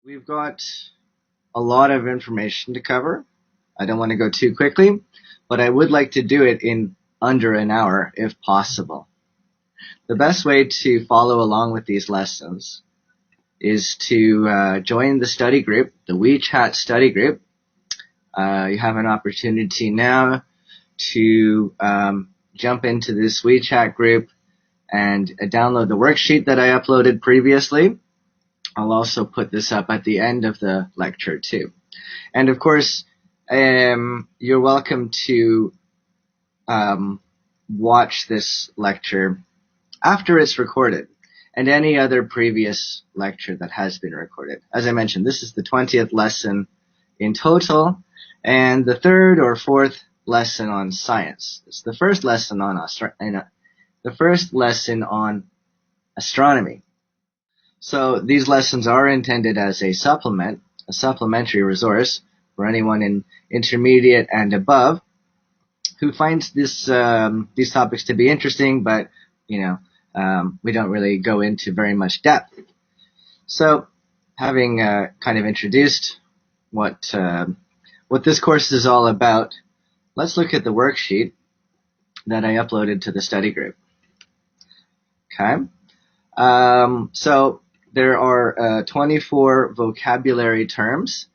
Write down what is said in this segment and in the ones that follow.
We've got a lot of information to cover. I don't want to go too quickly, but I would like to do it in under an hour if possible. The best way to follow along with these lessons is to join the study group, the WeChat study group. You have an opportunity now to jump into this WeChat group and download the worksheet that I uploaded previously. I'll also put this up at the end of the lecture too. And of course, you're welcome to watch this lecture after it's recorded and any other previous lecture that has been recorded. As I mentioned, this is the 20th lesson in total and the third or fourth lesson on science. It's the first lesson on astronomy. So these lessons are intended as a supplementary resource for anyone in intermediate and above who finds these topics to be interesting, but we don't really go into very much depth. So, having kind of introduced what this course is all about, let's look at the worksheet that I uploaded to the study group. Okay. So there are 24 vocabulary terms,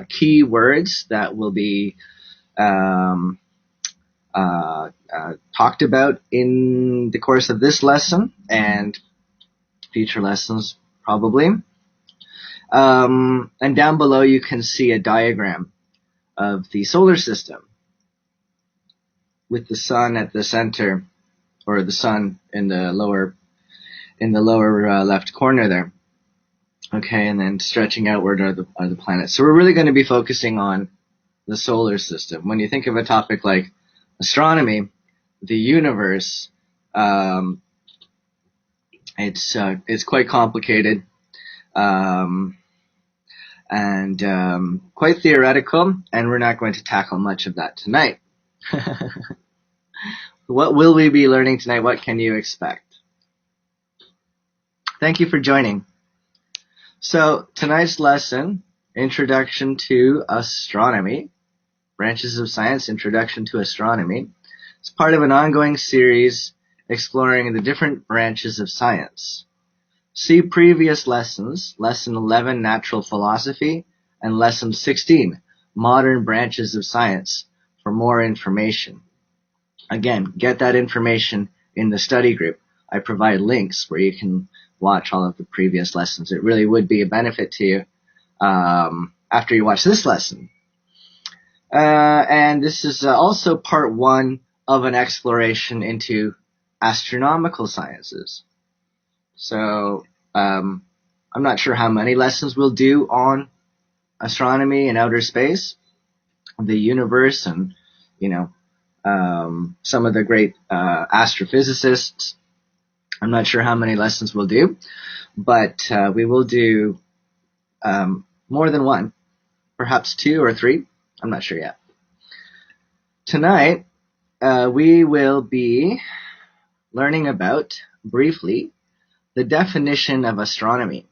key words that will be talked about in the course of this lesson and future lessons probably. And down below you can see a diagram of the solar system with the sun at the center, or the sun in the lower left corner there. Okay, and then stretching outward are the planets. So we're really going to be focusing on the solar system. When you think of a topic like astronomy, the universe, it's quite complicated and quite theoretical, and we're not going to tackle much of that tonight. What will we be learning tonight? What can you expect? Thank you for joining. So tonight's lesson, Introduction to Astronomy, Branches of Science, Introduction to Astronomy, is part of an ongoing series exploring the different branches of science. See previous lessons, Lesson 11, Natural Philosophy, and Lesson 16, Modern Branches of Science, for more information. Again, get that information in the study group. I provide links where you can watch all of the previous lessons. It really would be a benefit to you after you watch this lesson. And this is also part one of an exploration into astronomical sciences. So I'm not sure how many lessons we'll do on astronomy and outer space, the universe, and some of the great astrophysicists. I'm not sure how many lessons we'll do, but we will do more than one, perhaps 2 or 3. I'm not sure yet. Tonight, we will be learning about, briefly, the definition of astronomy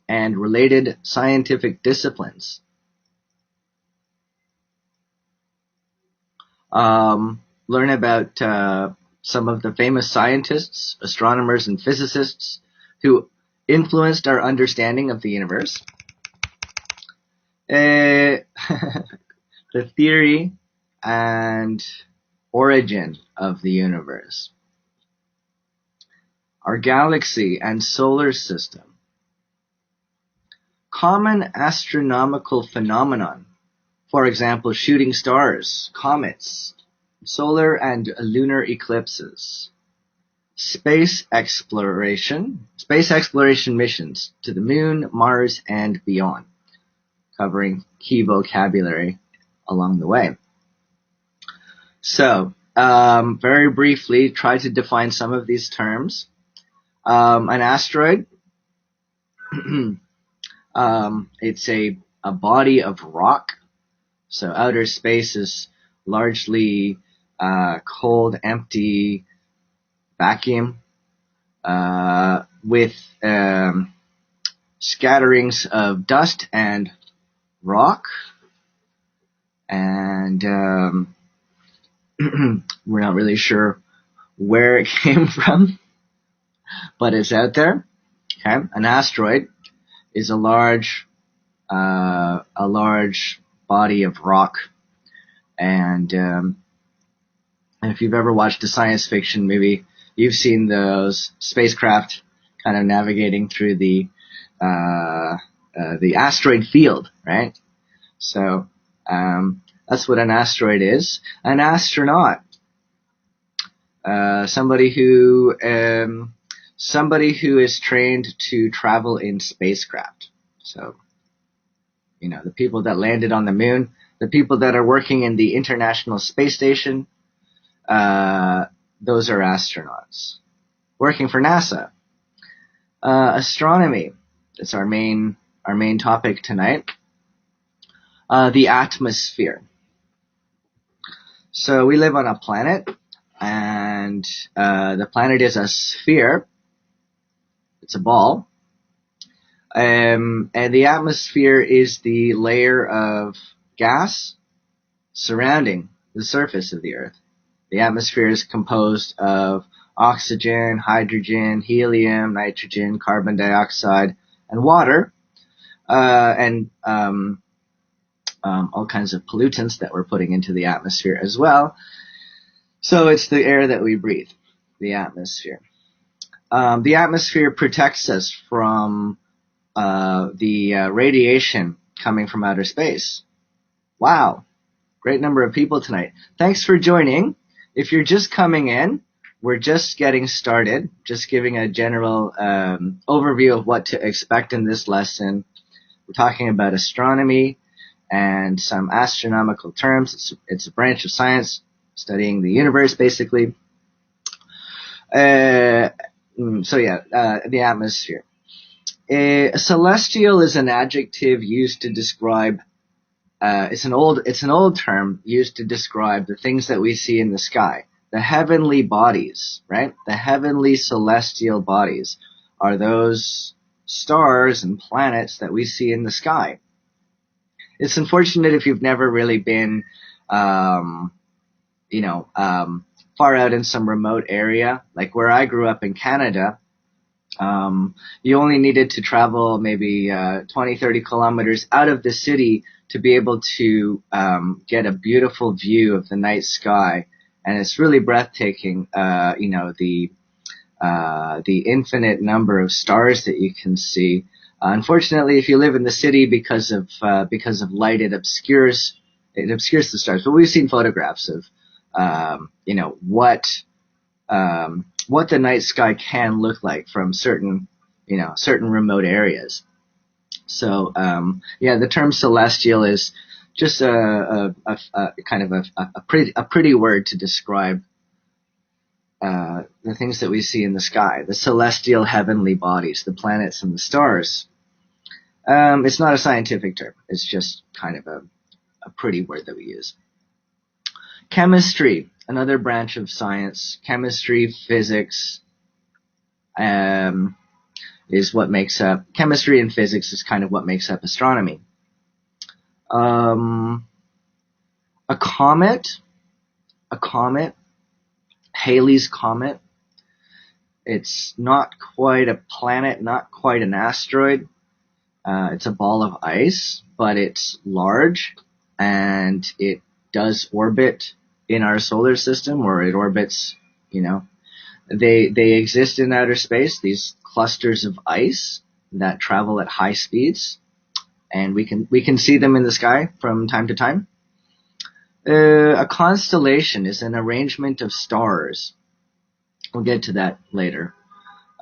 and related scientific disciplines. Learn about some of the famous scientists, astronomers, and physicists who influenced our understanding of the universe. The theory and origin of the universe. Our galaxy and solar system. Common astronomical phenomenon. For example, shooting stars, comets, solar and lunar eclipses. Space exploration missions to the moon, Mars, and beyond, covering key vocabulary along the way. So, very briefly, try to define some of these terms. An asteroid, it's a body of rock. So outer space is largely cold, empty vacuum with scatterings of dust and rock, and we're not really sure where it came from, but it's out there. Okay, an asteroid is a large body of rock, and if you've ever watched a science fiction movie, you've seen those spacecraft kind of navigating through the asteroid field, right? So that's what an asteroid is. An astronaut, somebody who is trained to travel in spacecraft. So, you know, the people that landed on the moon, the people that are working in the International Space Station, those are astronauts working for NASA. Astronomy, that's our main topic tonight. The atmosphere. So we live on a planet, and the planet is a sphere. It's a ball. And the atmosphere is the layer of gas surrounding the surface of the Earth. The atmosphere is composed of oxygen, hydrogen, helium, nitrogen, carbon dioxide, and water, and all kinds of pollutants that we're putting into the atmosphere as well. So it's the air that we breathe, the atmosphere. The atmosphere protects us from the radiation coming from outer space. Wow, great number of people tonight. Thanks for joining. If you're just coming in, we're just getting started, just giving a general overview of what to expect in this lesson. We're talking about astronomy and some astronomical terms. It's a branch of science studying the universe, basically. The atmosphere. Celestial is an adjective used to describe. It's an old term used to describe the things that we see in the sky. The heavenly bodies, right? The heavenly celestial bodies are those stars and planets that we see in the sky. It's unfortunate if you've never really been, far out in some remote area, like where I grew up in Canada. You only needed to travel maybe 20, 30 kilometers out of the city to be able to get a beautiful view of the night sky, and it's really breathtaking. The infinite number of stars that you can see. Unfortunately, if you live in the city, because of light, it obscures the stars. But we've seen photographs of what the night sky can look like from certain remote areas. So, the term celestial is just a pretty word to describe the things that we see in the sky, the celestial heavenly bodies, the planets and the stars. It's not a scientific term. It's just kind of a pretty word that we use. Chemistry, another branch of science. Chemistry, physics, is what makes up. Chemistry and physics is kind of what makes up astronomy. A comet, Halley's Comet. It's not quite a planet, not quite an asteroid. It's a ball of ice, but it's large, and it does orbit in our solar system, or it orbits, they exist in outer space, these clusters of ice that travel at high speeds, and we can see them in the sky from time to time. A constellation is an arrangement of stars. We'll get to that later.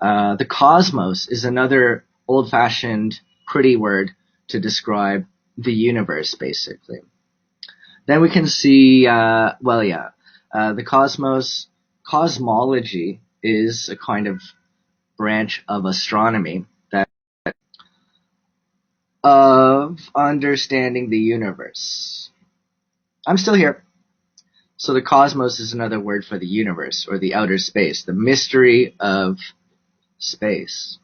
The cosmos is another old-fashioned, pretty word to describe the universe, basically. Then we can see, the cosmos. Cosmology is a kind of branch of astronomy of understanding the universe. I'm still here. So the cosmos is another word for the universe, or the outer space, the mystery of space.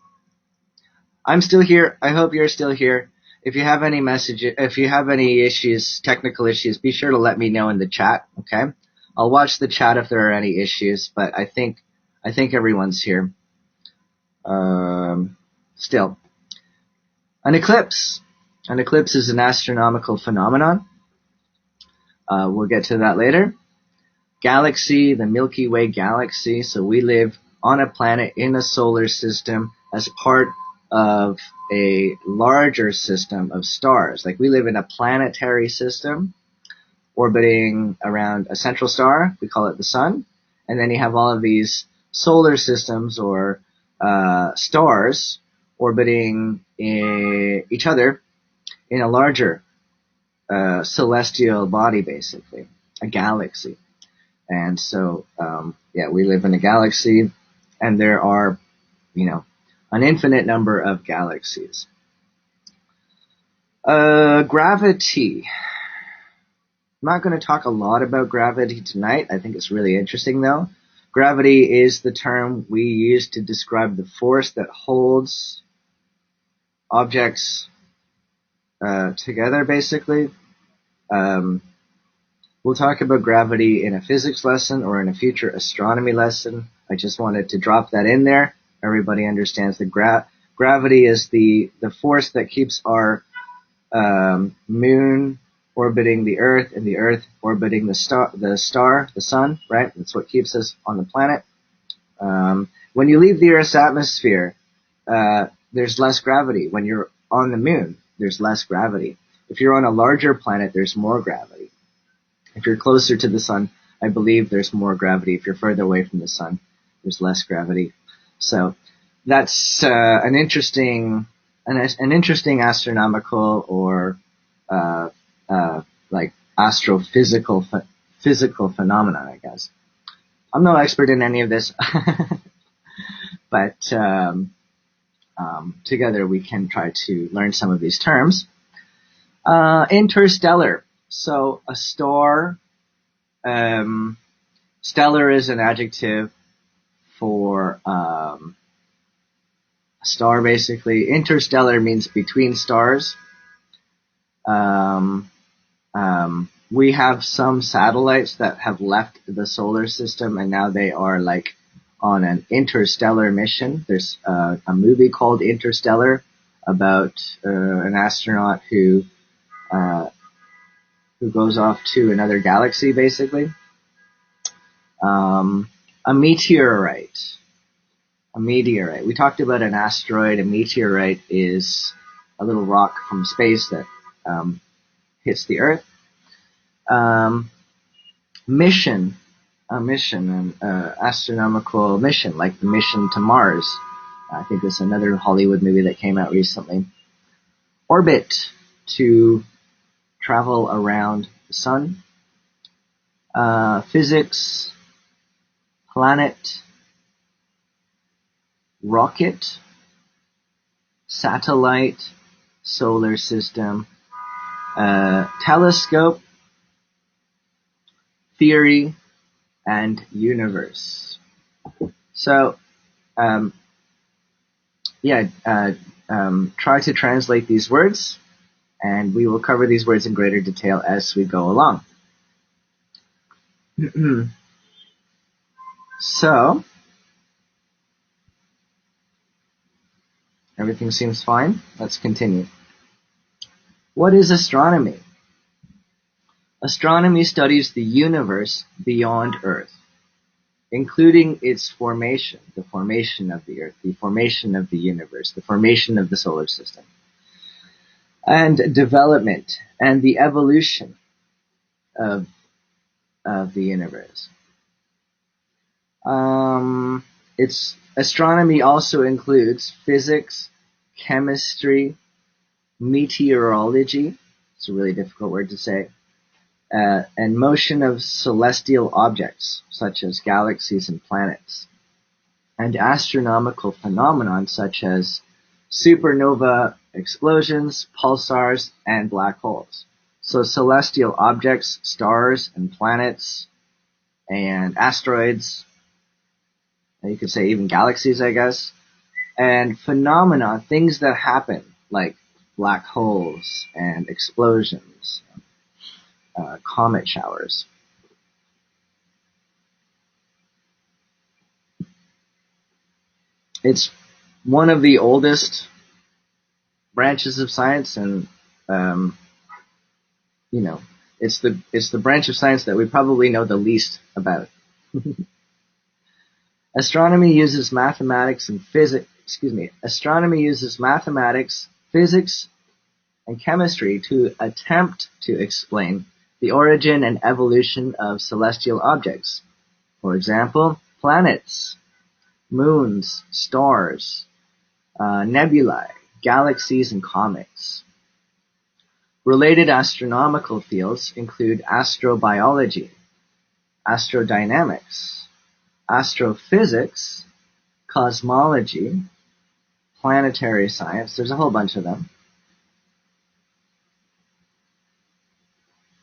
I'm still here. I hope you're still here. If you have any if you have any issues, technical issues, be sure to let me know in the chat. Okay, I'll watch the chat if there are any issues. But I think everyone's here. Still, an eclipse. An eclipse is an astronomical phenomenon. We'll get to that later. Galaxy, the Milky Way galaxy. So we live on a planet in a solar system as part of a larger system of stars. Like we live in a planetary system orbiting around a central star. We call it the sun. And then you have all of these solar systems or stars orbiting each other in a larger celestial body, basically, a galaxy. And so, we live in a galaxy, and there are, an infinite number of galaxies. Gravity. I'm not going to talk a lot about gravity tonight. I think it's really interesting, though. Gravity is the term we use to describe the force that holds objects together, basically. We'll talk about gravity in a physics lesson or in a future astronomy lesson. I just wanted to drop that in there. Everybody understands that gravity is the force that keeps our moon orbiting the Earth and the Earth orbiting the sun, right? That's what keeps us on the planet. When you leave the Earth's atmosphere, there's less gravity. When you're on the moon, there's less gravity. If you're on a larger planet, there's more gravity. If you're closer to the sun, I believe there's more gravity. If you're further away from the sun, there's less gravity. So that's an interesting astronomical or like astrophysical physical phenomenon, I guess. I'm no expert in any of this, but together we can try to learn some of these terms. Interstellar. So a star, stellar is an adjective for a star, basically. Interstellar means between stars. We have some satellites that have left the solar system and now they are like on an interstellar mission. There's a movie called Interstellar about an astronaut who goes off to another galaxy, basically. A meteorite. A meteorite. We talked about an asteroid. A meteorite is a little rock from space that hits the Earth. Mission. A mission, an astronomical mission, like the mission to Mars. I think there's another Hollywood movie that came out recently. Orbit, to travel around the sun. Physics, planet, rocket, satellite, solar system, telescope, theory, and universe. So, try to translate these words, and we will cover these words in greater detail as we go along. So, everything seems fine. Let's continue. What is astronomy? Astronomy studies the universe beyond Earth, including its formation, the formation of the Earth, the formation of the universe, the formation of the solar system, and development and the evolution of the universe. Astronomy also includes physics, chemistry, meteorology, it's a really difficult word to say, and motion of celestial objects, such as galaxies and planets, and astronomical phenomena such as supernova explosions, pulsars, and black holes. So celestial objects, stars and planets, and asteroids, and you could say even galaxies, I guess, and phenomena, things that happen, like black holes and explosions, comet showers. It's one of the oldest branches of science, and it's the branch of science that we probably know the least about. Astronomy uses mathematics, physics, and chemistry to attempt to explain the origin and evolution of celestial objects. For example, planets, moons, stars, nebulae, galaxies, and comets. Related astronomical fields include astrobiology, astrodynamics, astrophysics, cosmology, planetary science. There's a whole bunch of them.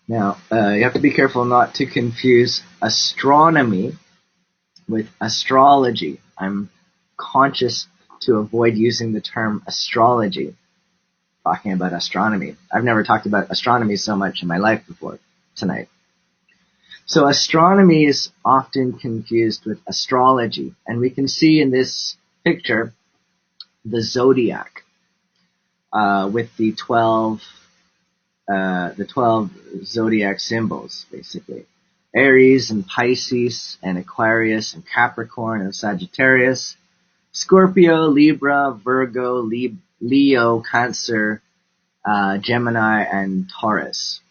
Now, you have to be careful not to confuse astronomy with astrology. I'm conscious to avoid using the term astrology, talking about astronomy. I've never talked about astronomy so much in my life before tonight. So astronomy is often confused with astrology, and we can see in this picture the zodiac with the 12 zodiac symbols, basically. Aries and Pisces and Aquarius and Capricorn and Sagittarius, Scorpio, Libra, Virgo, Leo, Cancer, Gemini, and Taurus.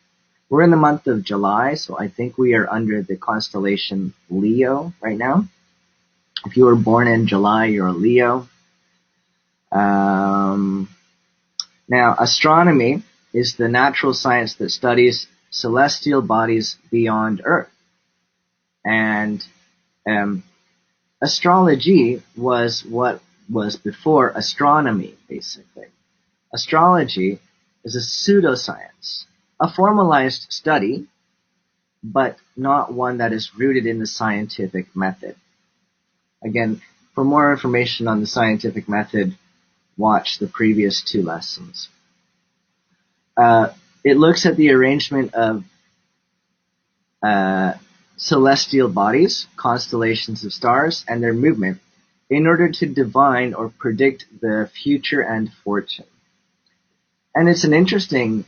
We're in the month of July, so I think we are under the constellation Leo right now. If you were born in July, you're a Leo. Now, astronomy is the natural science that studies celestial bodies beyond Earth. And astrology was what was before astronomy, basically. Astrology is a pseudoscience, a formalized study, but not one that is rooted in the scientific method. Again, for more information on the scientific method, watch the previous two lessons. It looks at the arrangement of celestial bodies, constellations of stars, and their movement in order to divine or predict the future and fortune. And it's an interesting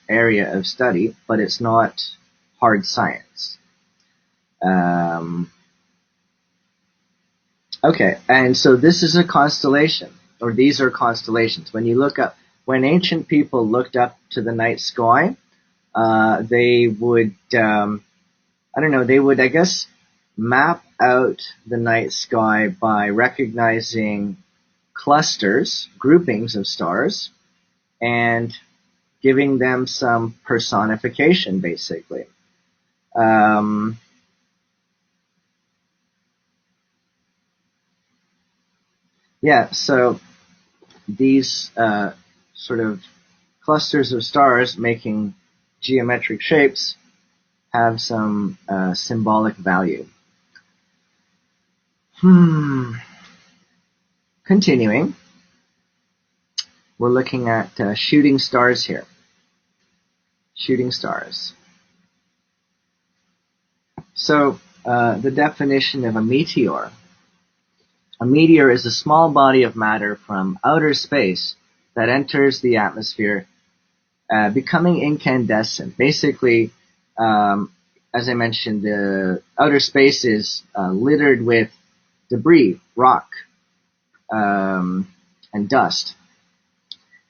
area of study, but it's not hard science. Okay, and so this is a constellation, or these are constellations. When ancient people looked up to the night sky, they would, I guess, map out the night sky by recognizing clusters, groupings of stars, and giving them some personification, basically. So these sort of clusters of stars making geometric shapes have some symbolic value. Continuing, we're looking at shooting stars here. Shooting stars. So the definition of a meteor. A meteor is a small body of matter from outer space that enters the atmosphere, becoming incandescent. Basically, as I mentioned, the outer space is littered with debris, rock, and dust.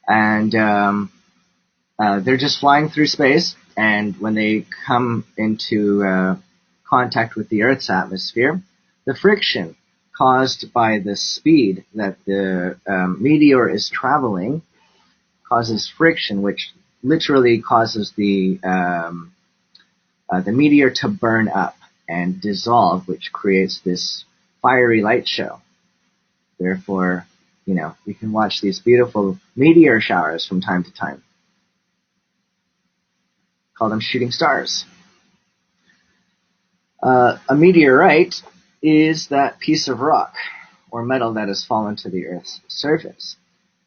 And they're just flying through space, and when they come into contact with the Earth's atmosphere, the friction caused by the speed that the meteor is traveling causes friction, which literally causes the meteor to burn up and dissolve, which creates this fiery light show. Therefore, we can watch these beautiful meteor showers from time to time. Call them shooting stars. A meteorite is that piece of rock or metal that has fallen to the Earth's surface.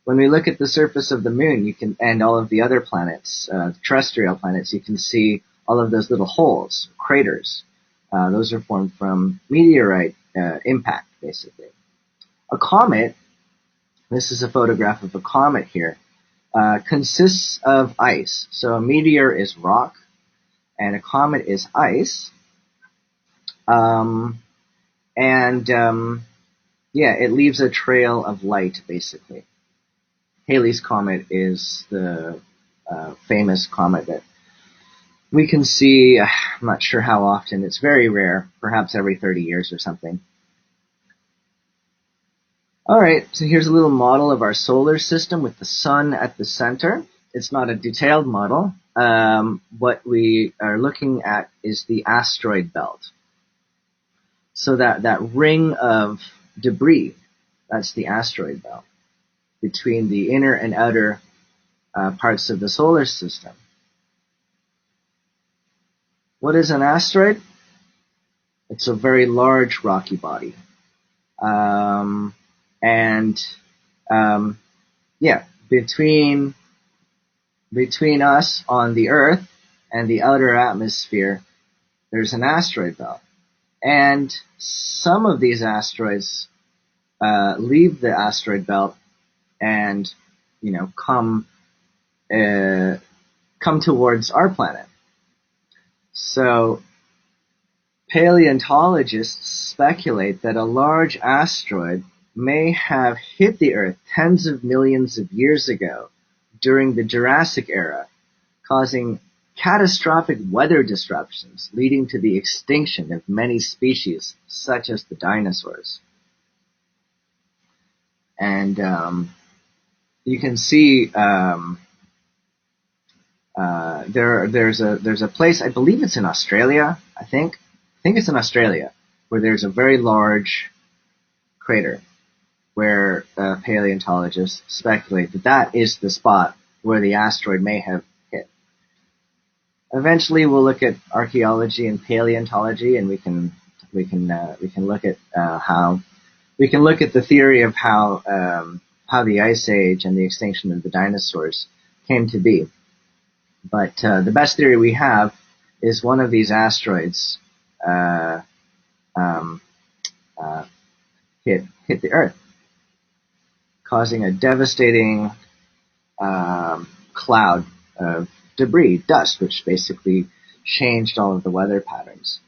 When we look at the surface of the moon, and all of the other planets, terrestrial planets, you can see all of those little holes, craters. Those are formed from meteorite impact, basically. A comet, this is a photograph of a comet here, consists of ice. So a meteor is rock, and a comet is ice. It leaves a trail of light, basically. Halley's Comet is the famous comet that we can see. I'm not sure how often. It's very rare, perhaps every 30 years or something. All right, so here's a little model of our solar system with the sun at the center. It's not a detailed model. What we are looking at is the asteroid belt. So that ring of debris, that's the asteroid belt between the inner and outer parts of the solar system. What is an asteroid? It's a very large rocky body. Between us on the Earth and the outer atmosphere, there's an asteroid belt. And some of these asteroids leave the asteroid belt and, come towards our planet. So paleontologists speculate that a large asteroid may have hit the Earth tens of millions of years ago during the Jurassic era, causing catastrophic weather disruptions leading to the extinction of many species, such as the dinosaurs. And you can see there's a place, I believe it's in Australia, I think it's in Australia, where there's a very large crater where paleontologists speculate that is the spot where the asteroid may have hit. Eventually, we'll look at archaeology and paleontology, and we can look at the theory of how the Ice Age and the extinction of the dinosaurs came to be. But the best theory we have is one of these asteroids hit the Earth, causing a devastating cloud of debris, dust, which basically changed all of the weather patterns.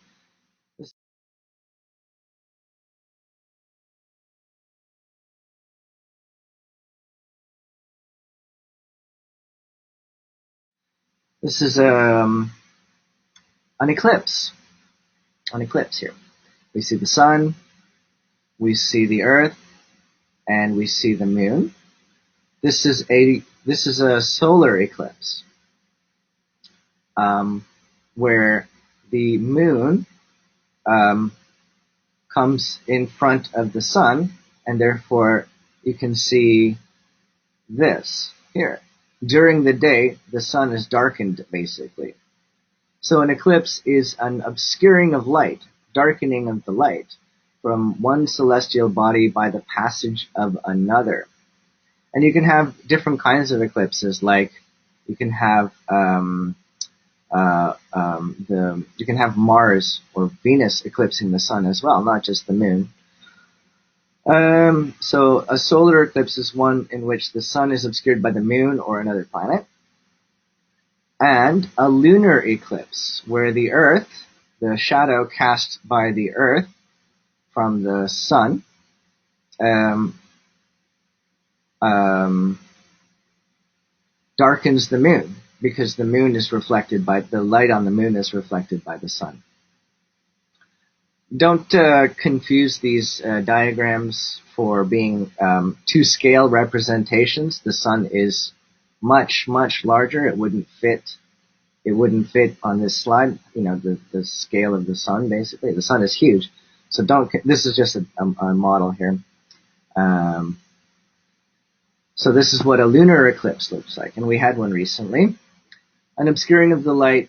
This is an eclipse. An eclipse here. We see the sun, we see the Earth, and we see the moon. This is a solar eclipse, where the moon comes in front of the sun, and therefore you can see this here. During the day, the sun is darkened, basically. So an eclipse is an obscuring of light, darkening of the light from one celestial body by the passage of another. And you can have different kinds of eclipses, like you can have you can have Mars or Venus eclipsing the sun as well, not just the moon. So a solar eclipse is one in which the sun is obscured by the moon or another planet. And a lunar eclipse, where the Earth, the shadow cast by the Earth from the sun, darkens the moon, because the moon is reflected by, the light on the moon is reflected by the sun. Don't confuse these diagrams for being to-scale representations. The sun is much, much larger. It wouldn't fit on this slide. The scale of the sun, basically. The sun is huge. So this is just a model here. So this is what a lunar eclipse looks like, and we had one recently. An obscuring of the light,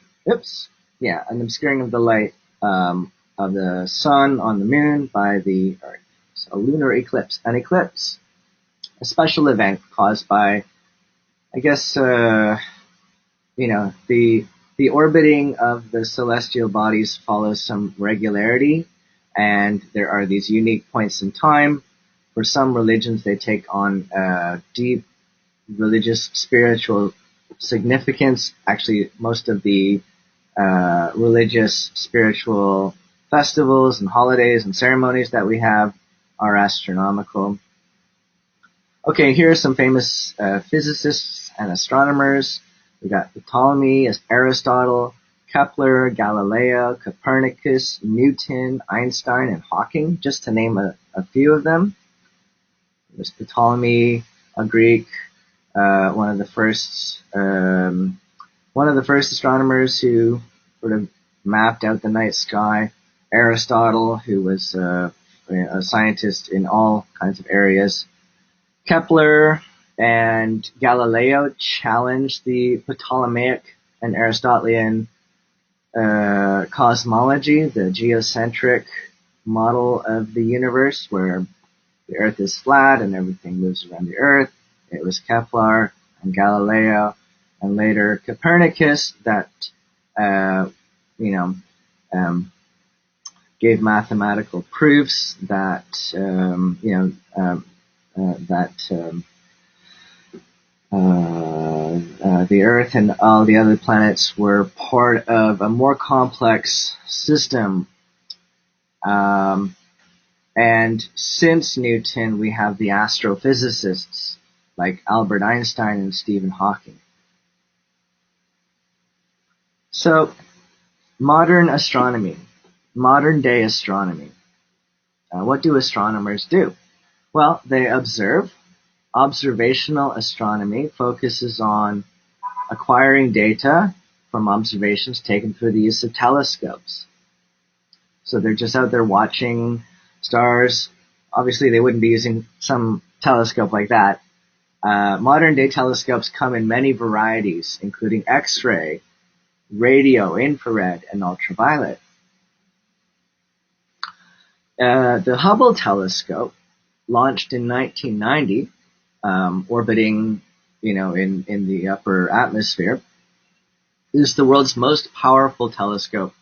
of the sun on the moon by the Earth. eclipse, a lunar eclipse. An eclipse, a special event caused by, I guess, the orbiting of the celestial bodies follows some regularity, and there are these unique points in time. For some religions, they take on deep religious, spiritual significance. Actually, most of the religious, spiritual festivals and holidays and ceremonies that we have are astronomical. Okay, here are some famous physicists and astronomers. We got Ptolemy, Aristotle, Kepler, Galileo, Copernicus, Newton, Einstein, and Hawking, just to name a few of them. There's Ptolemy, a Greek, one of the first astronomers who sort of mapped out the night sky. Aristotle, who was a scientist in all kinds of areas. Kepler and Galileo challenged the Ptolemaic and Aristotelian cosmology, the geocentric model of the universe, where the Earth is flat and everything moves around the Earth. It was Kepler and Galileo, and later Copernicus that gave mathematical proofs that the Earth and all the other planets were part of a more complex system. And since Newton, we have the astrophysicists like Albert Einstein and Stephen Hawking. So, modern astronomy, modern day astronomy. What do astronomers do? Well, they observe. Observational astronomy focuses on acquiring data from observations taken through the use of telescopes. So they're just out there watching stars. Obviously, they wouldn't be using some telescope like that. Modern day telescopes come in many varieties, including X-ray, radio, infrared, and ultraviolet. The Hubble Telescope, launched in 1990, orbiting, in the upper atmosphere, is the world's most powerful telescope.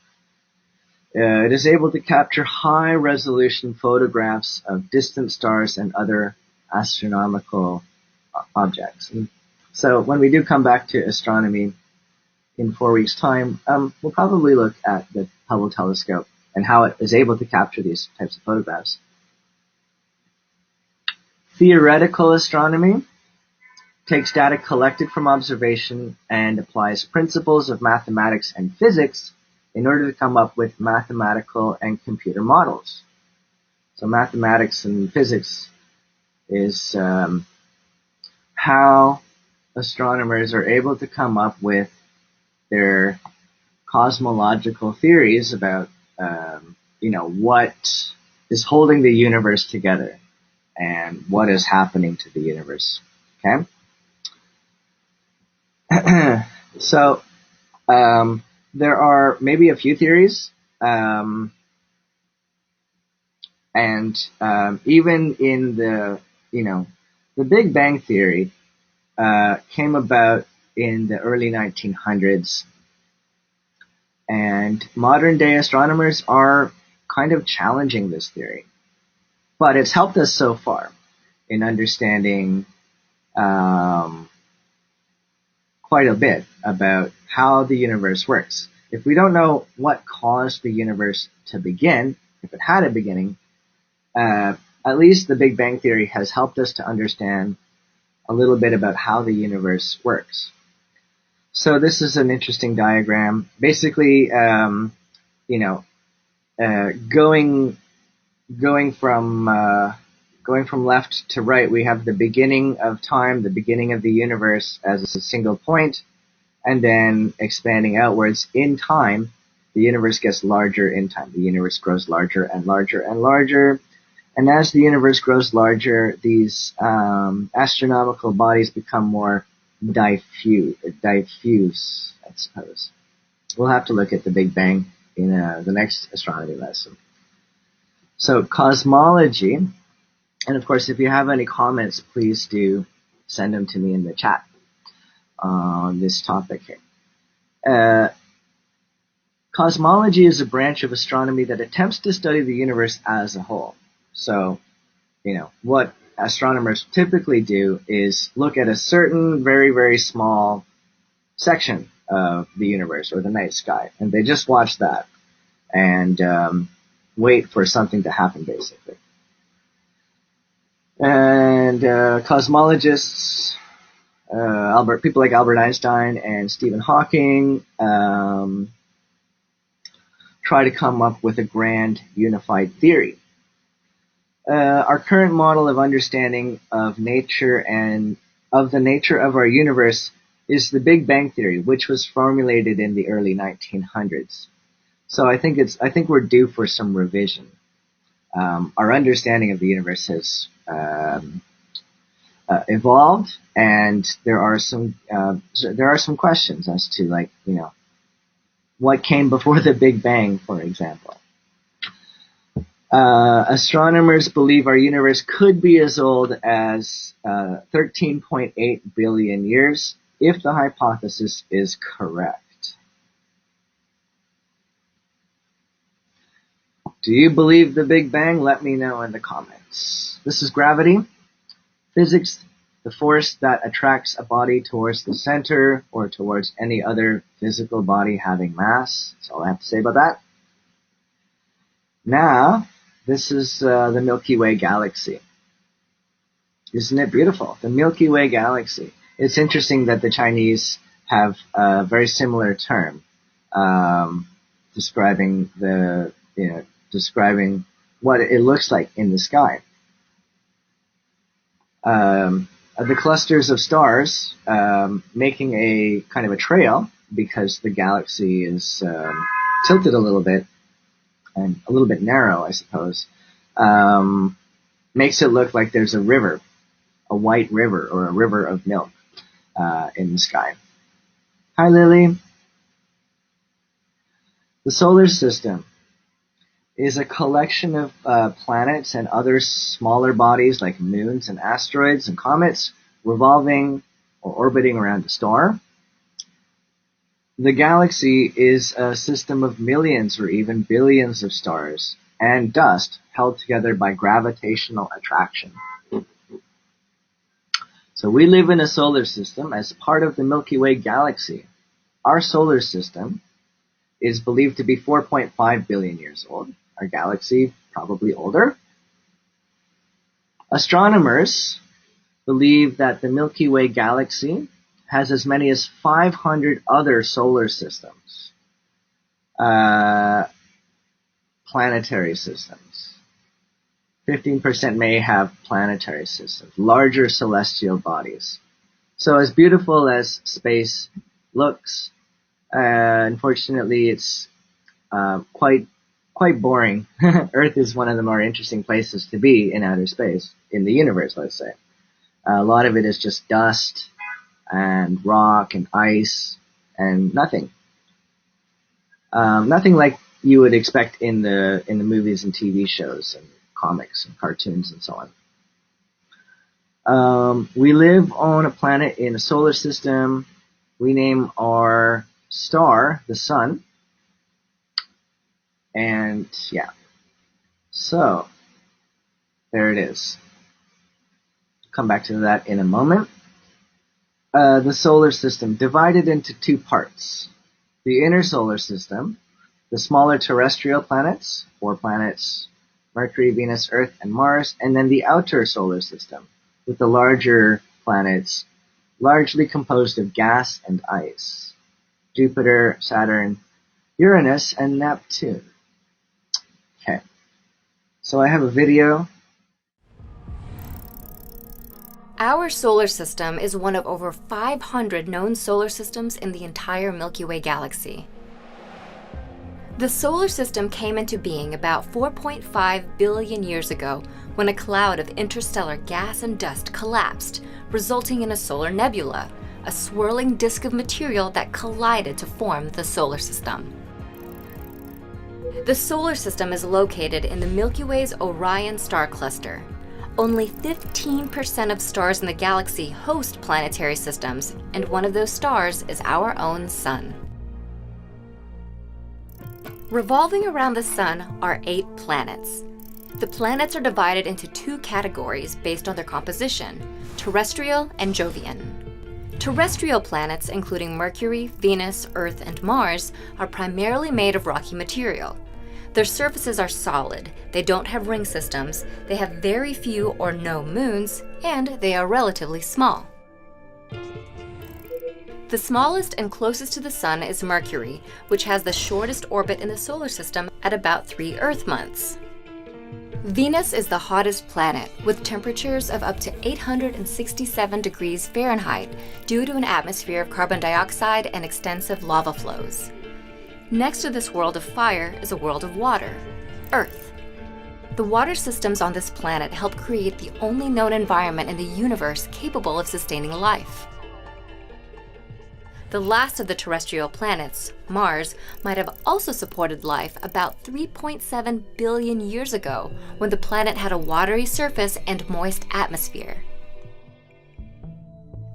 It is able to capture high-resolution photographs of distant stars and other astronomical objects. And so when we do come back to astronomy in 4 weeks' time, we'll probably look at the Hubble Telescope and how it is able to capture these types of photographs. Theoretical astronomy takes data collected from observation and applies principles of mathematics and physics in order to come up with mathematical and computer models. So mathematics and physics is how astronomers are able to come up with their cosmological theories about, what is holding the universe together and what is happening to the universe. Okay? So, there are maybe a few theories, and even in the Big Bang Theory came about in the early 1900s, and modern day astronomers are kind of challenging this theory. But it's helped us so far in understanding quite a bit about how the universe works. If we don't know what caused the universe to begin, if it had a beginning, at least the Big Bang Theory has helped us to understand a little bit about how the universe works. So this is an interesting diagram. Basically, going from left to right, we have the beginning of time, the beginning of the universe as a single point, and then expanding outwards in time, the universe gets larger in time. The universe grows larger and larger and larger. And as the universe grows larger, these astronomical bodies become more diffuse, I suppose. We'll have to look at the Big Bang in the next astronomy lesson. So cosmology And of course, if you have any comments, please do send them to me in the chat on this topic here. Cosmology is a branch of astronomy that attempts to study the universe as a whole. So, what astronomers typically do is look at a certain very, very small section of the universe or the night sky, and they just watch that and wait for something to happen, basically. And cosmologists, people like Albert Einstein and Stephen Hawking, try to come up with a grand unified theory. Our current model of understanding of nature and of the nature of our universe is the Big Bang theory, which was formulated in the early 1900s. So I think we're due for some revision. Our understanding of the universe has evolved, and there are some questions as to what came before the Big Bang, for example. Astronomers believe our universe could be as old as 13.8 billion years if the hypothesis is correct. Do you believe the Big Bang? Let me know in the comments. This is gravity. Physics, the force that attracts a body towards the center or towards any other physical body having mass. That's all I have to say about that. Now, this is the Milky Way galaxy. Isn't it beautiful? The Milky Way galaxy. It's interesting that the Chinese have a very similar term describing what it looks like in the sky. The clusters of stars making a kind of a trail because the galaxy is tilted a little bit and a little bit narrow, I suppose, makes it look like there's a river, a white river or a river of milk in the sky. Hi, Lily. The solar system is a collection of planets and other smaller bodies like moons and asteroids and comets revolving or orbiting around a star. The galaxy is a system of millions or even billions of stars and dust held together by gravitational attraction. So we live in a solar system as part of the Milky Way galaxy. Our solar system is believed to be 4.5 billion years old. Our galaxy probably older. Astronomers believe that the Milky Way galaxy has as many as 500 other solar systems, planetary systems. 15% may have planetary systems, larger celestial bodies. So as beautiful as space looks, unfortunately it's quite boring. Earth is one of the more interesting places to be in outer space, in the universe, let's say. A lot of it is just dust and rock and ice and nothing. Nothing like you would expect in the movies and TV shows and comics and cartoons and so on. We live on a planet in a solar system. We name our star the sun. And yeah, so there it is. Come back to that in a moment. The solar system divided into two parts. The inner solar system, the smaller terrestrial planets, 4 planets, Mercury, Venus, Earth, and Mars, and then the outer solar system, with the larger planets, largely composed of gas and ice. Jupiter, Saturn, Uranus, and Neptune. Okay, so I have a video. Our solar system is one of over 500 known solar systems in the entire Milky Way galaxy. The solar system came into being about 4.5 billion years ago when a cloud of interstellar gas and dust collapsed, resulting in a solar nebula, a swirling disk of material that collided to form the solar system. The solar system is located in the Milky Way's Orion star cluster. Only 15% of stars in the galaxy host planetary systems, and one of those stars is our own Sun. Revolving around the Sun are 8 planets. The planets are divided into 2 categories based on their composition: terrestrial and Jovian. Terrestrial planets, including Mercury, Venus, Earth, and Mars, are primarily made of rocky material. Their surfaces are solid, they don't have ring systems, they have very few or no moons, and they are relatively small. The smallest and closest to the Sun is Mercury, which has the shortest orbit in the solar system at about 3 Earth months. Venus is the hottest planet, with temperatures of up to 867 degrees Fahrenheit due to an atmosphere of carbon dioxide and extensive lava flows. Next to this world of fire is a world of water, Earth. The water systems on this planet help create the only known environment in the universe capable of sustaining life. The last of the terrestrial planets, Mars, might have also supported life about 3.7 billion years ago, when the planet had a watery surface and moist atmosphere.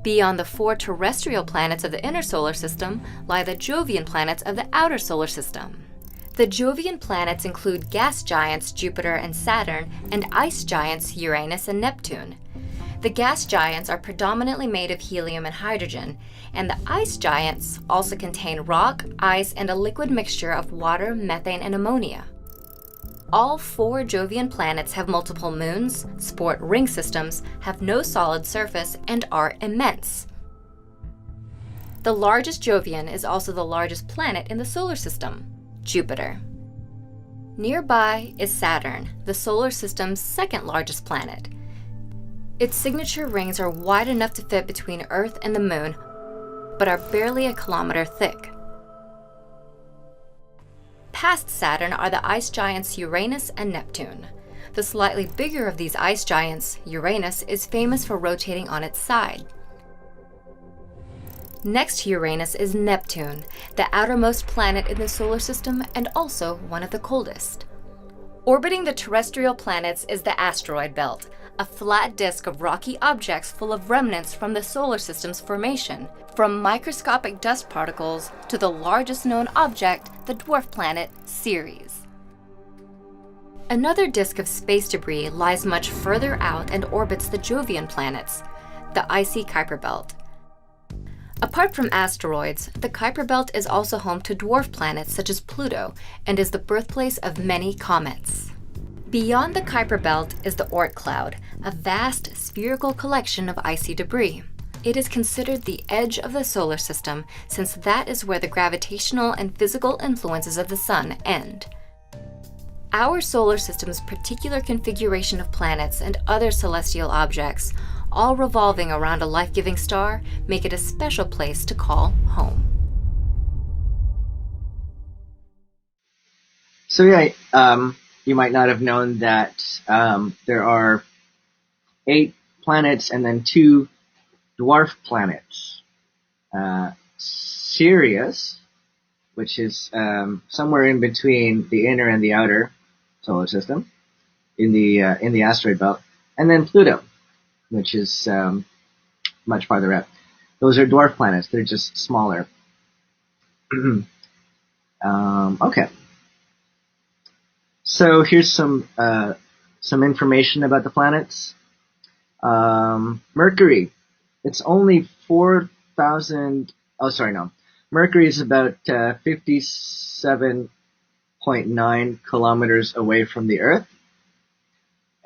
Beyond the 4 terrestrial planets of the inner solar system lie the Jovian planets of the outer solar system. The Jovian planets include gas giants Jupiter and Saturn and ice giants Uranus and Neptune. The gas giants are predominantly made of helium and hydrogen, and the ice giants also contain rock, ice, and a liquid mixture of water, methane, and ammonia. All 4 Jovian planets have multiple moons, sport ring systems, have no solid surface, and are immense. The largest Jovian is also the largest planet in the solar system, Jupiter. Nearby is Saturn, the solar system's second largest planet. Its signature rings are wide enough to fit between Earth and the Moon, but are barely a kilometer thick. Past Saturn are the ice giants Uranus and Neptune. The slightly bigger of these ice giants, Uranus, is famous for rotating on its side. Next to Uranus is Neptune, the outermost planet in the solar system and also one of the coldest. Orbiting the terrestrial planets is the Asteroid Belt, a flat disk of rocky objects full of remnants from the solar system's formation, from microscopic dust particles to the largest known object, the dwarf planet Ceres. Another disk of space debris lies much further out and orbits the Jovian planets, the icy Kuiper Belt. Apart from asteroids, the Kuiper Belt is also home to dwarf planets such as Pluto and is the birthplace of many comets. Beyond the Kuiper Belt is the Oort cloud, a vast spherical collection of icy debris. It is considered the edge of the solar system since that is where the gravitational and physical influences of the Sun end. Our solar system's particular configuration of planets and other celestial objects, all revolving around a life-giving star, make it a special place to call home. So yeah, you might not have known that there are 8 planets and then 2 dwarf planets. Sirius, which is somewhere in between the inner and the outer solar system, in the asteroid belt, and then Pluto, which is much farther out. Those are dwarf planets. They're just smaller. Okay. So here's some information about the planets. Mercury. It's only 4,000. Oh, sorry, no. Mercury is about 57.9 kilometers away from the Earth,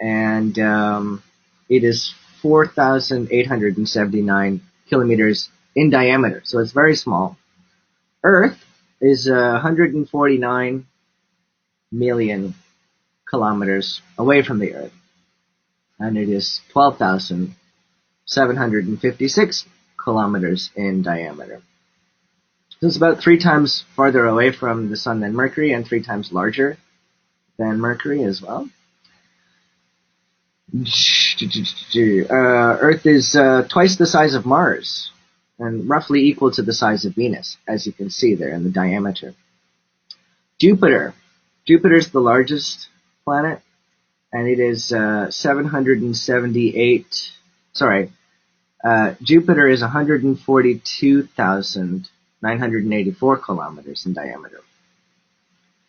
and it is 4,879 kilometers in diameter. So it's very small. Earth is 149 million kilometers away from the Earth, and it is 12,756 kilometers in diameter. So it's about 3 times farther away from the Sun than Mercury, and 3 times larger than Mercury as well. Earth is twice the size of Mars, and roughly equal to the size of Venus, as you can see there in the diameter. Jupiter. Jupiter's the largest planet, and it is 778. Sorry, Jupiter is 142,984 kilometers in diameter.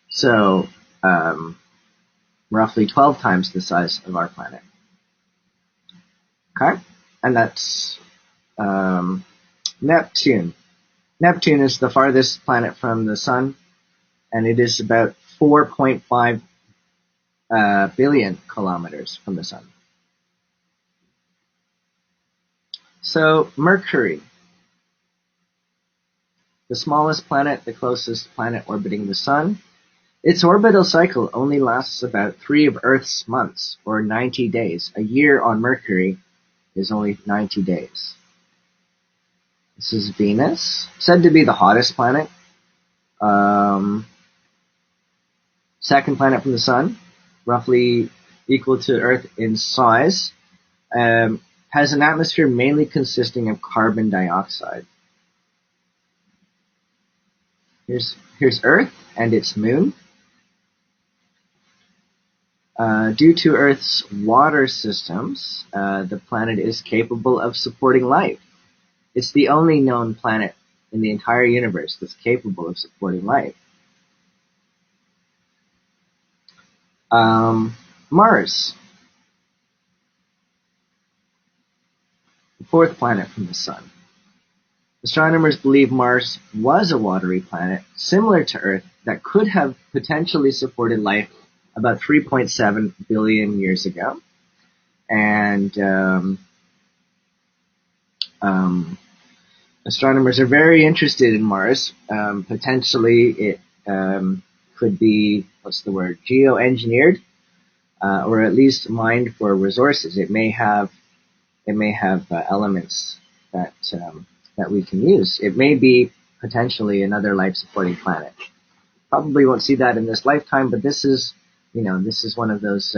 So, roughly 12 times the size of our planet. Okay? And that's Neptune. Neptune is the farthest planet from the Sun, and it is about 4.5 billion kilometers from the Sun. So, Mercury, the smallest planet, the closest planet orbiting the Sun. Its orbital cycle only lasts about 3 of Earth's months, or 90 days. A year on Mercury is only 90 days. This is Venus, said to be the hottest planet. Second planet from the Sun, roughly equal to Earth in size. Has an atmosphere mainly consisting of carbon dioxide. Here's Earth and its moon. Due to Earth's water systems, the planet is capable of supporting life. It's the only known planet in the entire universe that's capable of supporting life. Mars, the fourth planet from the Sun. Astronomers believe Mars was a watery planet, similar to Earth, that could have potentially supported life about 3.7 billion years ago. And astronomers are very interested in Mars. Potentially it could be, geoengineered, or at least mined for resources. It may have elements that we can use. It may be potentially another life-supporting planet. Probably won't see that in this lifetime, but this is one of those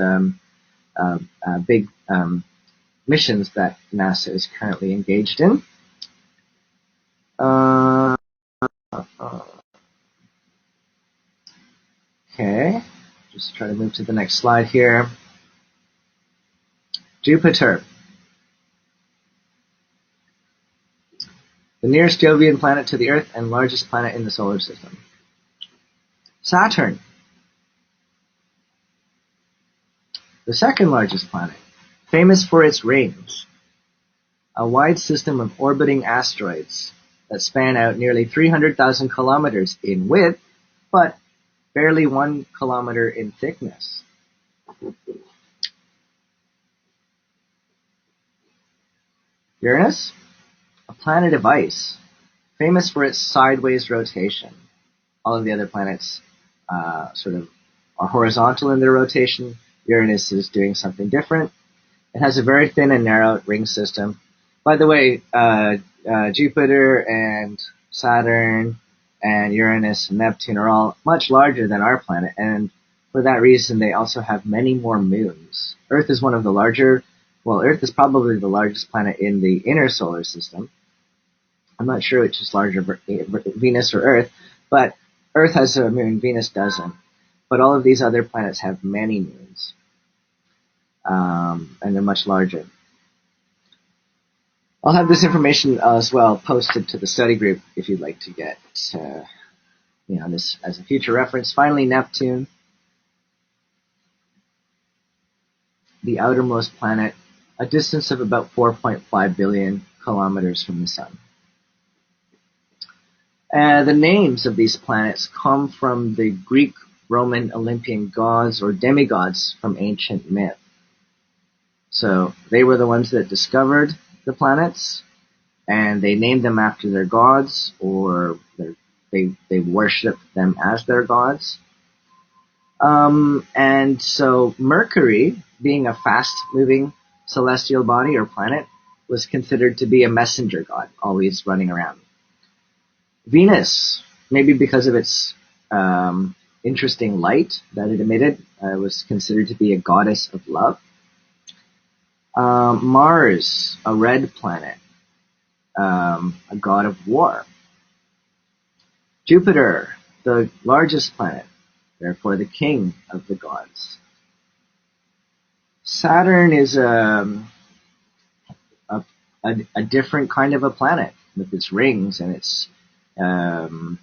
big missions that NASA is currently engaged in. Okay, just try to move to the next slide here. Jupiter, the nearest Jovian planet to the Earth and largest planet in the solar system. Saturn, the second largest planet, famous for its rings, a wide system of orbiting asteroids that span out nearly 300,000 kilometers in width, but barely 1 kilometer in thickness. Uranus, a planet of ice, famous for its sideways rotation. All of the other planets sort of are horizontal in their rotation. Uranus is doing something different. It has a very thin and narrow ring system. By the way, Jupiter and Saturn and Uranus and Neptune are all much larger than our planet, and for that reason they also have many more moons. Earth is Earth is probably the largest planet in the inner solar system. I'm not sure which is larger, Venus or Earth, but Earth has a moon, Venus doesn't. But all of these other planets have many moons, and they're much larger. I'll have this information as well posted to the study group if you'd like to get this as a future reference. Finally, Neptune, the outermost planet, a distance of about 4.5 billion kilometers from the Sun. The names of these planets come from the Greek, Roman, Olympian gods or demigods from ancient myth. So they were the ones that discovered the planets, and they named them after their gods, or they worshipped them as their gods. And so Mercury, being a fast-moving celestial body or planet, was considered to be a messenger god, always running around. Venus, maybe because of its interesting light that it emitted, was considered to be a goddess of love. Mars, a red planet, a god of war. Jupiter, the largest planet, therefore the king of the gods. Saturn is a different kind of a planet with its rings and its um,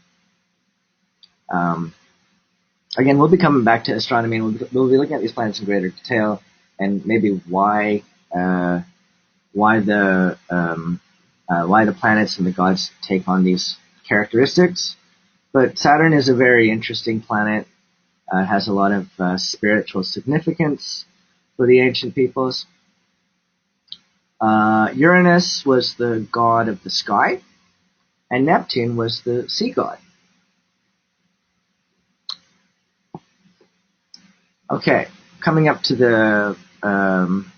again, we'll be coming back to astronomy, and we'll be looking at these planets in greater detail, and maybe why the planets and the gods take on these characteristics. But Saturn is a very interesting planet. It has a lot of spiritual significance for the ancient peoples. Uranus was the god of the sky, and Neptune was the sea god. Okay, coming up to the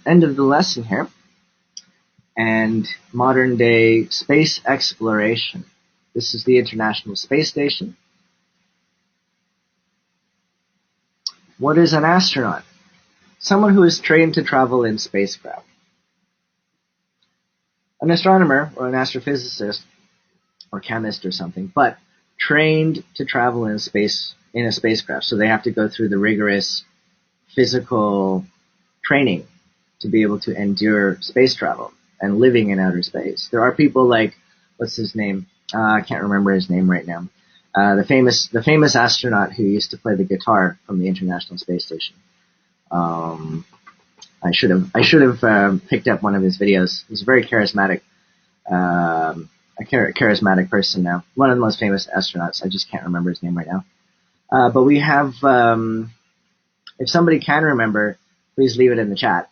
end of the lesson here, and modern day space exploration. This is the International Space Station. What is an astronaut? Someone who is trained to travel in spacecraft. An astronomer or an astrophysicist or chemist or something, but trained to travel in space in a spacecraft. So they have to go through the rigorous physical training to be able to endure space travel and living in outer space. There are people like, what's his name? I can't remember his name right now. The famous astronaut who used to play the guitar from the International Space Station. I should have picked up one of his videos. He's a very charismatic, charismatic person now. One of the most famous astronauts. I just can't remember his name right now. But we have, if somebody can remember, please leave it in the chat.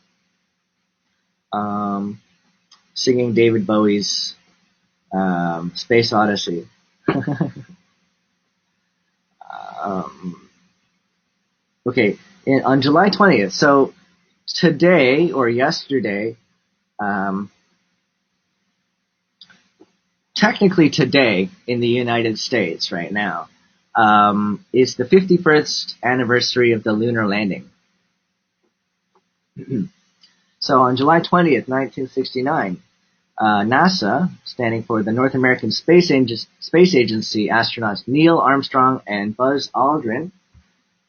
Singing David Bowie's Space Odyssey. Okay, on July 20th, so today or yesterday, technically today in the United States right now, is the 51st anniversary of the Lunar Landing. So on July 20th, 1969, NASA, standing for the North American Space Agency astronauts Neil Armstrong and Buzz Aldrin,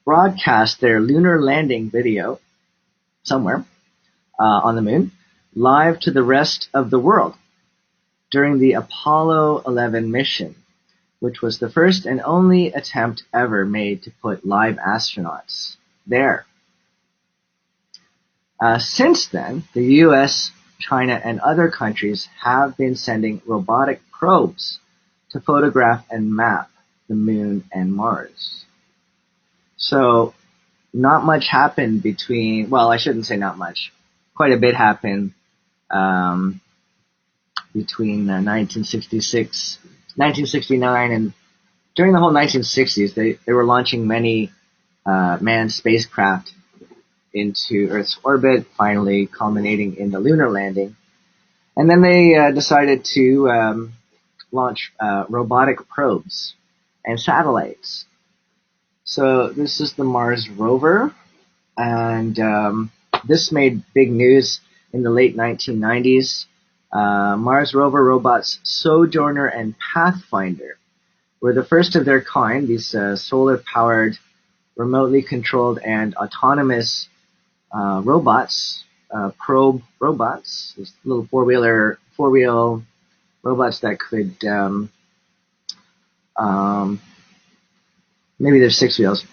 broadcast their lunar landing video somewhere on the moon live to the rest of the world during the Apollo 11 mission, which was the first and only attempt ever made to put live astronauts there. Since then, the US, China, and other countries have been sending robotic probes to photograph and map the moon and Mars. So, not much happened between, well, I shouldn't say not much. Quite a bit happened between 1969, and during the whole 1960s, they were launching many manned spacecraft into Earth's orbit, finally culminating in the lunar landing. And then they decided to launch robotic probes and satellites. So this is the Mars Rover, and this made big news in the late 1990s. Mars Rover robots Sojourner and Pathfinder were the first of their kind, these solar-powered, remotely controlled, and autonomous robots, probe robots, these little four-wheel robots that could, maybe there's six wheels,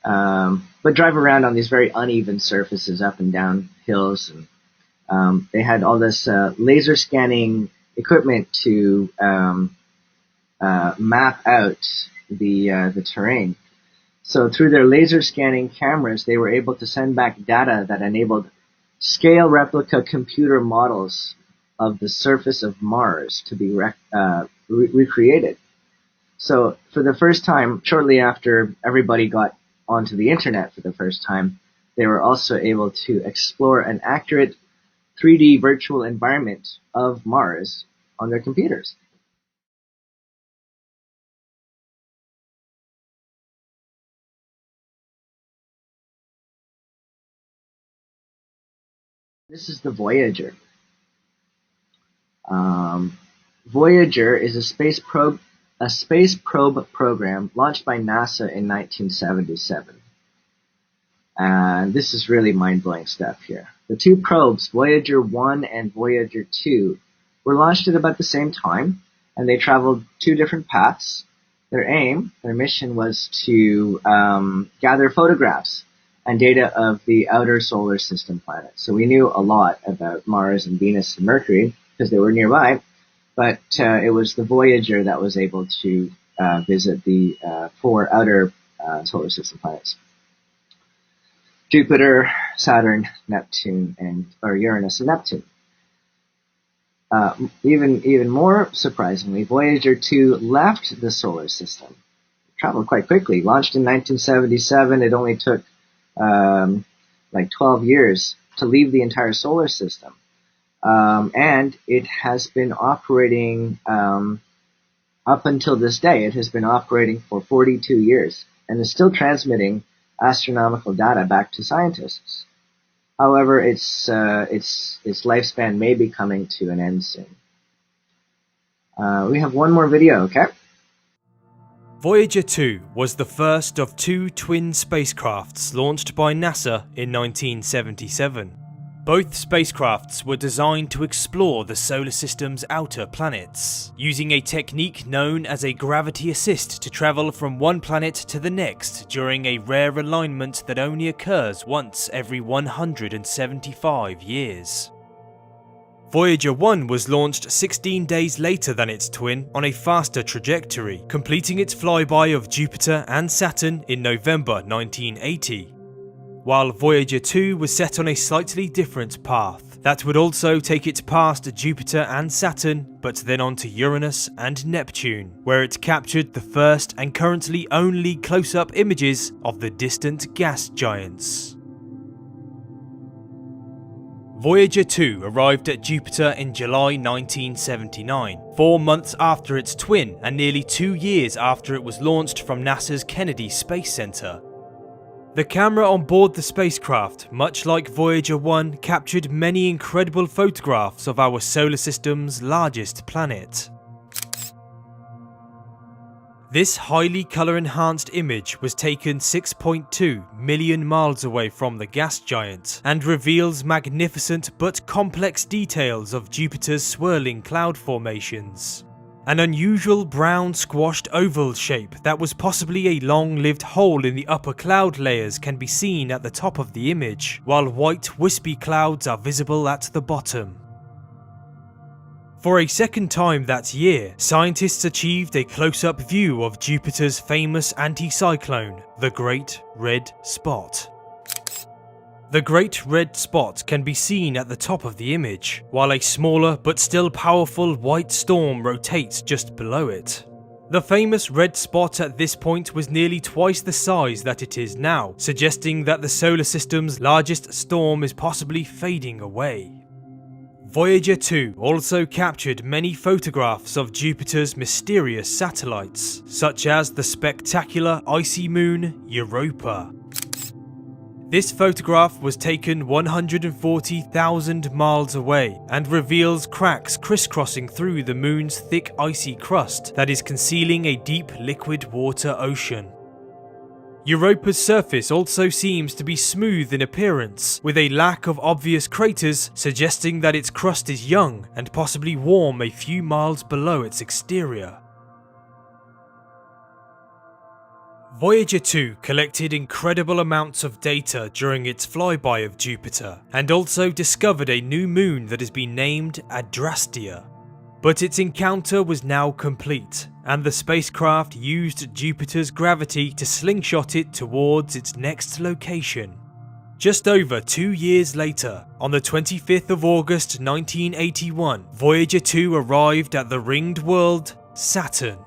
but drive around on these very uneven surfaces, up and down hills. And they had all this laser scanning equipment to map out the terrain. So through their laser scanning cameras, they were able to send back data that enabled scale replica computer models of the surface of Mars to be recreated. So for the first time, shortly after everybody got onto the internet for the first time, they were also able to explore an accurate 3D virtual environment of Mars on their computers. This is the Voyager. Voyager is a space probe program launched by NASA in 1977. And this is really mind-blowing stuff here. The two probes, Voyager 1 and Voyager 2, were launched at about the same time, and they traveled two different paths. Their mission was to gather photographs and data of the outer solar system planets. So we knew a lot about Mars and Venus and Mercury because they were nearby, but it was the Voyager that was able to visit the four outer solar system planets: Jupiter, Saturn, Neptune, or Uranus and Neptune. Even more surprisingly, Voyager 2 left the solar system. It traveled quite quickly. Launched in 1977, it only took like 12 years to leave the entire solar system. And it has been operating up until this day. It has been operating for 42 years and is still transmitting astronomical data back to scientists. However, its lifespan may be coming to an end soon. We have one more video, okay? Voyager 2 was the first of two twin spacecrafts launched by NASA in 1977. Both spacecrafts were designed to explore the solar system's outer planets, using a technique known as a gravity assist to travel from one planet to the next during a rare alignment that only occurs once every 175 years. Voyager 1 was launched 16 days later than its twin on a faster trajectory, completing its flyby of Jupiter and Saturn in November 1980. While Voyager 2 was set on a slightly different path that would also take it past Jupiter and Saturn, but then onto Uranus and Neptune, where it captured the first and currently only close-up images of the distant gas giants. Voyager 2 arrived at Jupiter in July 1979, 4 months after its twin and nearly 2 years after it was launched from NASA's Kennedy Space Center. The camera on board the spacecraft, much like Voyager 1, captured many incredible photographs of our solar system's largest planet. This highly colour-enhanced image was taken 6.2 million miles away from the gas giant and reveals magnificent but complex details of Jupiter's swirling cloud formations. An unusual brown squashed oval shape that was possibly a long-lived hole in the upper cloud layers can be seen at the top of the image, while white wispy clouds are visible at the bottom. For a second time that year, scientists achieved a close-up view of Jupiter's famous anticyclone, the Great Red Spot. The Great Red Spot can be seen at the top of the image, while a smaller but still powerful white storm rotates just below it. The famous red spot at this point was nearly twice the size that it is now, suggesting that the solar system's largest storm is possibly fading away. Voyager 2 also captured many photographs of Jupiter's mysterious satellites, such as the spectacular icy moon Europa. This photograph was taken 140,000 miles away and reveals cracks crisscrossing through the moon's thick icy crust that is concealing a deep liquid water ocean. Europa's surface also seems to be smooth in appearance, with a lack of obvious craters suggesting that its crust is young and possibly warm a few miles below its exterior. Voyager 2 collected incredible amounts of data during its flyby of Jupiter, and also discovered a new moon that has been named Adrastea. But its encounter was now complete, and the spacecraft used Jupiter's gravity to slingshot it towards its next location. Just over 2 years later, on the 25th of August 1981, Voyager 2 arrived at the ringed world, Saturn.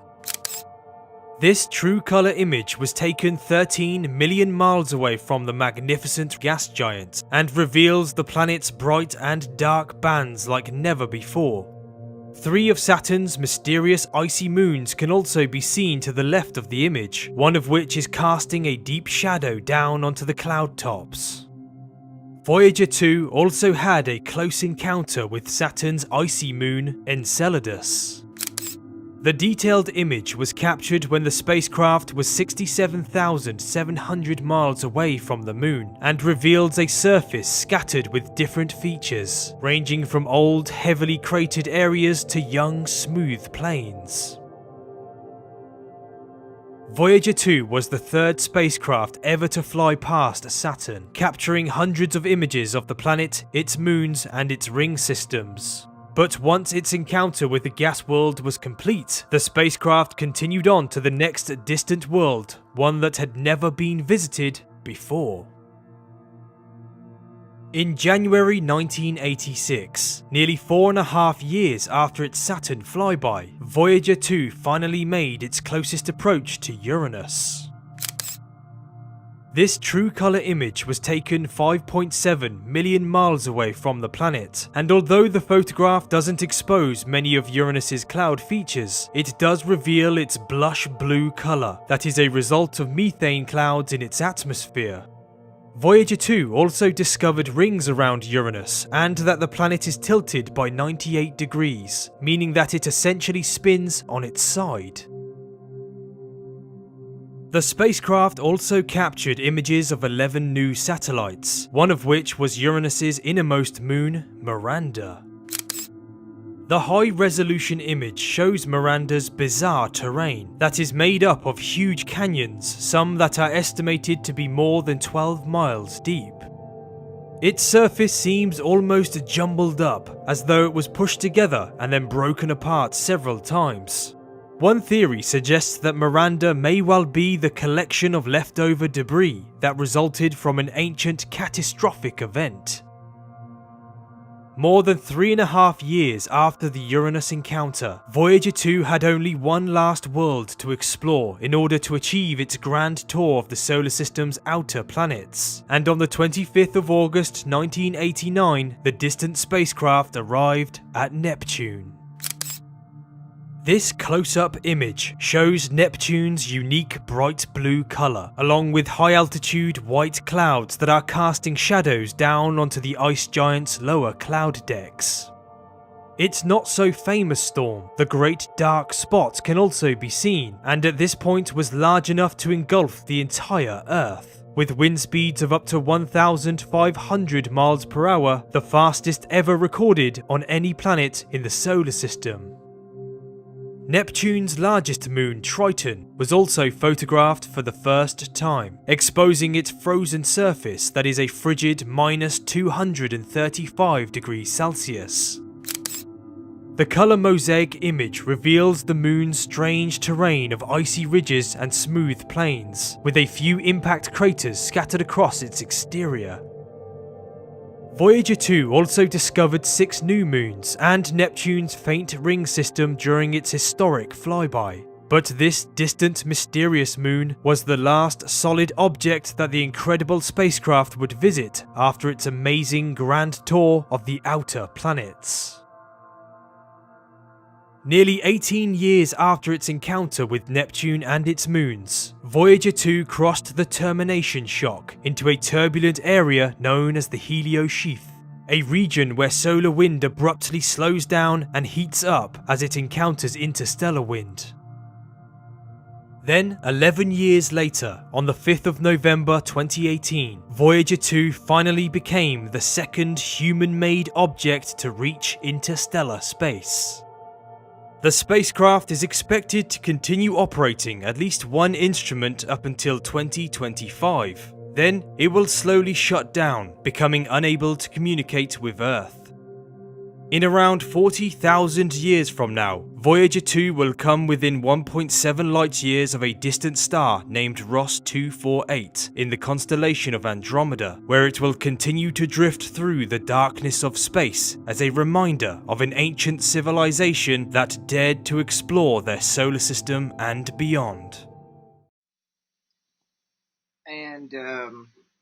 This true colour image was taken 13 million miles away from the magnificent gas giant and reveals the planet's bright and dark bands like never before. 3 of Saturn's mysterious icy moons can also be seen to the left of the image, one of which is casting a deep shadow down onto the cloud tops. Voyager 2 also had a close encounter with Saturn's icy moon Enceladus. The detailed image was captured when the spacecraft was 67,700 miles away from the Moon and reveals a surface scattered with different features, ranging from old, heavily cratered areas to young, smooth plains. Voyager 2 was the third spacecraft ever to fly past Saturn, capturing hundreds of images of the planet, its moons, and its ring systems. But once its encounter with the gas world was complete, the spacecraft continued on to the next distant world, one that had never been visited before. In January 1986, nearly 4.5 years after its Saturn flyby, Voyager 2 finally made its closest approach to Uranus. This true colour image was taken 5.7 million miles away from the planet, and although the photograph doesn't expose many of Uranus's cloud features, it does reveal its blush blue colour that is a result of methane clouds in its atmosphere. Voyager 2 also discovered rings around Uranus and that the planet is tilted by 98 degrees, meaning that it essentially spins on its side. The spacecraft also captured images of 11 new satellites, one of which was Uranus's innermost moon, Miranda. The high-resolution image shows Miranda's bizarre terrain that is made up of huge canyons, some that are estimated to be more than 12 miles deep. Its surface seems almost jumbled up, as though it was pushed together and then broken apart several times. One theory suggests that Miranda may well be the collection of leftover debris that resulted from an ancient catastrophic event. More than 3.5 years after the Uranus encounter, Voyager 2 had only one last world to explore in order to achieve its grand tour of the solar system's outer planets. And on the 25th of August 1989, the distant spacecraft arrived at Neptune. This close-up image shows Neptune's unique bright blue colour, along with high-altitude white clouds that are casting shadows down onto the ice giant's lower cloud decks. Its not-so-famous storm, the Great Dark Spot, can also be seen, and at this point was large enough to engulf the entire Earth. With wind speeds of up to 1,500 miles per hour, the fastest ever recorded on any planet in the solar system. Neptune's largest moon, Triton, was also photographed for the first time, exposing its frozen surface that is a frigid minus 235 degrees Celsius. The colour mosaic image reveals the moon's strange terrain of icy ridges and smooth plains, with a few impact craters scattered across its exterior. Voyager 2 also discovered 6 new moons and Neptune's faint ring system during its historic flyby. But this distant, mysterious moon was the last solid object that the incredible spacecraft would visit after its amazing grand tour of the outer planets. Nearly 18 years after its encounter with Neptune and its moons, Voyager 2 crossed the termination shock into a turbulent area known as the heliosheath, a region where solar wind abruptly slows down and heats up as it encounters interstellar wind. Then, 11 years later, on the 5th of November 2018, Voyager 2 finally became the second human-made object to reach interstellar space. The spacecraft is expected to continue operating at least one instrument up until 2025. Then, it will slowly shut down, becoming unable to communicate with Earth. In around 40,000 years from now, Voyager 2 will come within 1.7 light-years of a distant star named Ross 248 in the constellation of Andromeda, where it will continue to drift through the darkness of space as a reminder of an ancient civilization that dared to explore their solar system and beyond. And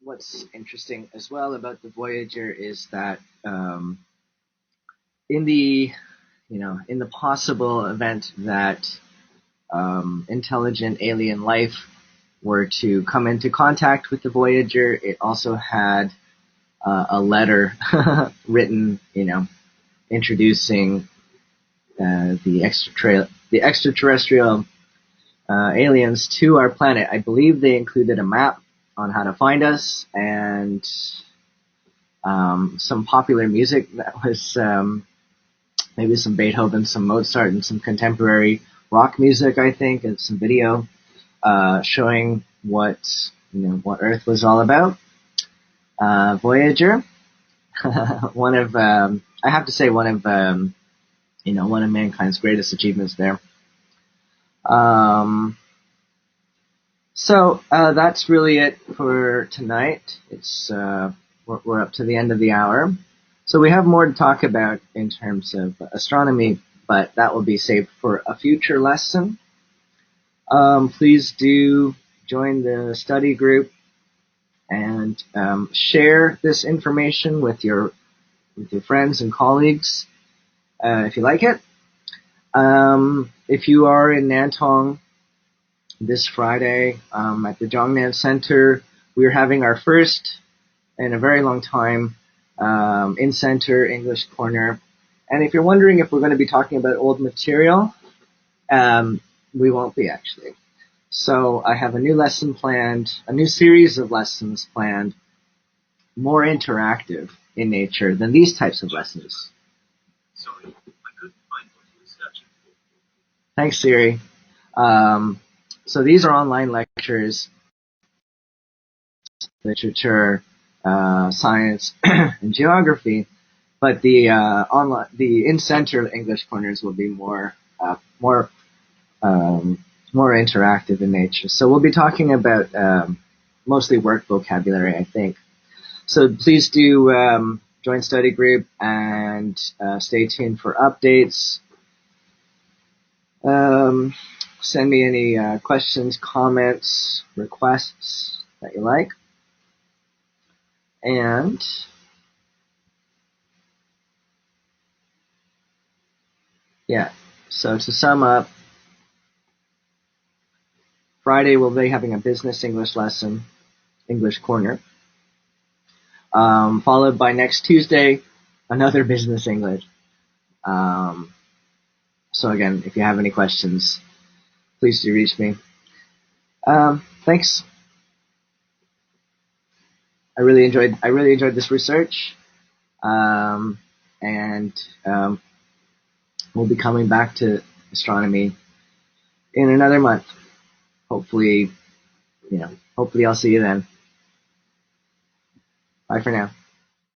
what's interesting as well about the Voyager is that in the possible event that intelligent alien life were to come into contact with the Voyager, it also had a letter written, introducing the the extraterrestrial aliens to our planet. I believe they included a map on how to find us and some popular music that was maybe some Beethoven, some Mozart, and some contemporary rock music, I think, and some video showing what Earth was all about. Voyager, one of mankind's greatest achievements there. So that's really it for tonight. It's we're up to the end of the hour, so we have more to talk about in terms of astronomy, but that will be saved for a future lesson. Please do join the study group and share this information with your friends and colleagues if you like it. If you are in Nantong this Friday at the Zhongnan Center, we're having our first in a very long time in-center English corner. And if you're wondering if we're going to be talking about old material, we won't be actually. So I have a new lesson planned, a new series of lessons planned, more interactive in nature than these types of lessons. Sorry, I couldn't find what you were searching for. Thanks, Siri. So these are online lectures, literature, science, and geography. But the in-center English corners will be more interactive in nature. So we'll be talking about mostly work vocabulary, I think. So please do join study group and stay tuned for updates. Send me any questions, comments, requests that you like. And yeah, so to sum up, Friday we'll be having a business English lesson, English corner, followed by next Tuesday, another business English. So again, if you have any questions, please do reach me. Thanks. I really enjoyed this research, and we'll be coming back to astronomy in another month. Hopefully I'll see you then. Bye for now.